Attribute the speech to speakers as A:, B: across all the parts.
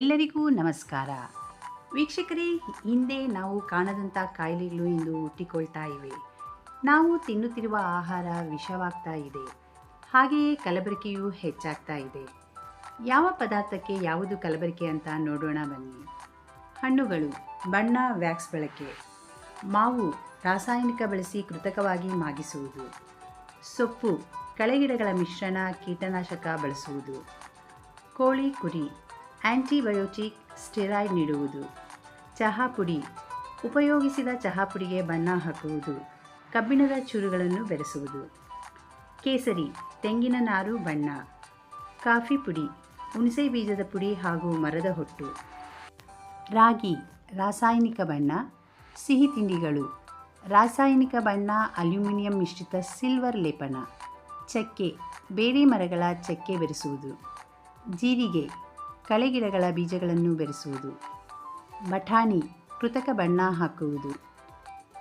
A: ಎಲ್ಲರಿಗೂ ನಮಸ್ಕಾರ. ವೀಕ್ಷಕರೇ, ಹಿಂದೆ ನಾವು ಕಾಣದಂಥ ಕಾಯಿಲೆಗಳು ಇಂದು ಹುಟ್ಟಿಕೊಳ್ತಾ ಇವೆ. ನಾವು ತಿನ್ನುತ್ತಿರುವ ಆಹಾರ ವಿಷವಾಗ್ತಾ ಇದೆ. ಹಾಗೆಯೇ ಕಲಬೆರಕೆಯೂ ಹೆಚ್ಚಾಗ್ತಾ ಇದೆ. ಯಾವ ಪದಾರ್ಥಕ್ಕೆ ಯಾವುದು ಕಲಬೆರಕೆ ಅಂತ ನೋಡೋಣ ಬನ್ನಿ. ಹಣ್ಣುಗಳು, ಬಣ್ಣ, ವ್ಯಾಕ್ಸ್ ಬಳಕೆ. ಮಾವು, ರಾಸಾಯನಿಕ ಬಳಸಿ ಕೃತಕವಾಗಿ ಮಾಗಿಸುವುದು. ಸೊಪ್ಪು, ಕಳೆಗಿಡಗಳ ಮಿಶ್ರಣ, ಕೀಟನಾಶಕ ಬಳಸುವುದು. ಕೋಳಿ, ಕುರಿ, ಆಂಟಿಬಯೋಟಿಕ್, ಸ್ಟೆರಾಯ್ಡ್ ನೀಡುವುದು. ಚಹಾ ಪುಡಿ, ಉಪಯೋಗಿಸಿದ ಚಹಾ ಪುಡಿಗೆ ಬಣ್ಣ ಹಾಕುವುದು. ಕಬ್ಬಿಣದ ಚೂರುಗಳನ್ನು ಬೆರೆಸುವುದು. ಕೇಸರಿ, ತೆಂಗಿನ ನಾರು, ಬಣ್ಣ. ಕಾಫಿ ಪುಡಿ, ಹುಣಸೆ ಬೀಜದ ಪುಡಿ ಹಾಗೂ ಮರದ ಹೊಟ್ಟು. ರಾಗಿ, ರಾಸಾಯನಿಕ ಬಣ್ಣ. ಸಿಹಿ ತಿಂಡಿಗಳು, ರಾಸಾಯನಿಕ ಬಣ್ಣ, ಅಲ್ಯೂಮಿನಿಯಂ ಮಿಶ್ರಿತ ಸಿಲ್ವರ್ ಲೇಪನ. ಚಕ್ಕೆ, ಬೇರೆ ಮರಗಳ ಚಕ್ಕೆ ಬೆರೆಸುವುದು. ಜೀರಿಗೆ, ಕಳೆಗಿಡಗಳ ಬೀಜಗಳನ್ನು ಬೆರೆಸುವುದು. ಬಠಾಣಿ, ಕೃತಕ ಬಣ್ಣ ಹಾಕುವುದು.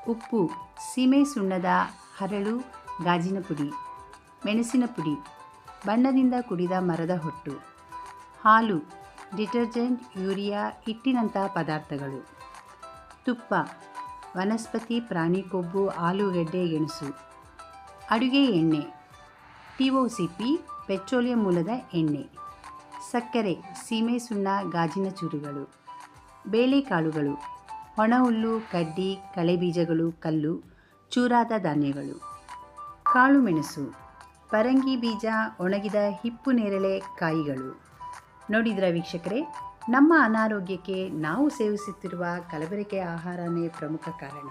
A: ಉಪ್ಪು, ಸೀಮೆ ಸುಣ್ಣದ ಹರಳು, ಗಾಜಿನ ಪುಡಿ. ಮೆಣಸಿನ ಪುಡಿ, ಬಣ್ಣದಿಂದ ಕುಡಿದ ಮರದ ಹೊಟ್ಟು. ಹಾಲು, ಡಿಟರ್ಜೆಂಟ್, ಯೂರಿಯಾ, ಹಿಟ್ಟಿನಂಥ ಪದಾರ್ಥಗಳು. ತುಪ್ಪ, ವನಸ್ಪತಿ ಪ್ರಾಣಿ ಕೊಬ್ಬು, ಆಲೂಗಡ್ಡೆ, ಗೆಣಸು. ಅಡುಗೆ ಎಣ್ಣೆ, ಟಿಒಸಿಪಿ, ಪೆಟ್ರೋಲಿಯಂ ಮೂಲದ ಎಣ್ಣೆ. ಸಕ್ಕರೆ, ಸೀಮೆ ಸುಣ್ಣ, ಗಾಜಿನ ಚೂರುಗಳು. ಬೇಳೆಕಾಳುಗಳು, ಒಣಹುಲ್ಲು, ಕಡ್ಡಿ, ಕಳೆಬೀಜಗಳು, ಕಲ್ಲು, ಚೂರಾದ ಧಾನ್ಯಗಳು. ಕಾಳು ಮೆಣಸು, ಪರಂಗಿ ಬೀಜ, ಒಣಗಿದ ಹಿಪ್ಪು ನೇರಳೆ ಕಾಯಿಗಳು. ನೋಡಿದ್ರ ವೀಕ್ಷಕರೇ, ನಮ್ಮ ಅನಾರೋಗ್ಯಕ್ಕೆ ನಾವು ಸೇವಿಸುತ್ತಿರುವ ಕಲಬೆರಕೆ ಆಹಾರನೇ ಪ್ರಮುಖ ಕಾರಣ.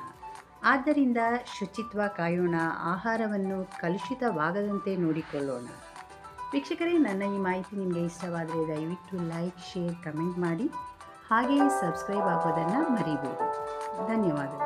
A: ಆದ್ದರಿಂದ ಶುಚಿತ್ವ ಕಾಯೋಣ, ಆಹಾರವನ್ನು ಕಲುಷಿತವಾಗದಂತೆ ನೋಡಿಕೊಳ್ಳೋಣ. ವೀಕ್ಷಕರೇ, ನನ್ನ ಈ ಮಾಹಿತಿ ನಿಮಗೆ ಇಷ್ಟವಾದರೆ ದಯವಿಟ್ಟು ಲೈಕ್, ಶೇರ್, ಕಮೆಂಟ್ ಮಾಡಿ. ಹಾಗೆಯೇ ಸಬ್ಸ್ಕ್ರೈಬ್ ಆಗೋದನ್ನು ಮರಿಬೇಡಿ. ಧನ್ಯವಾದಗಳು.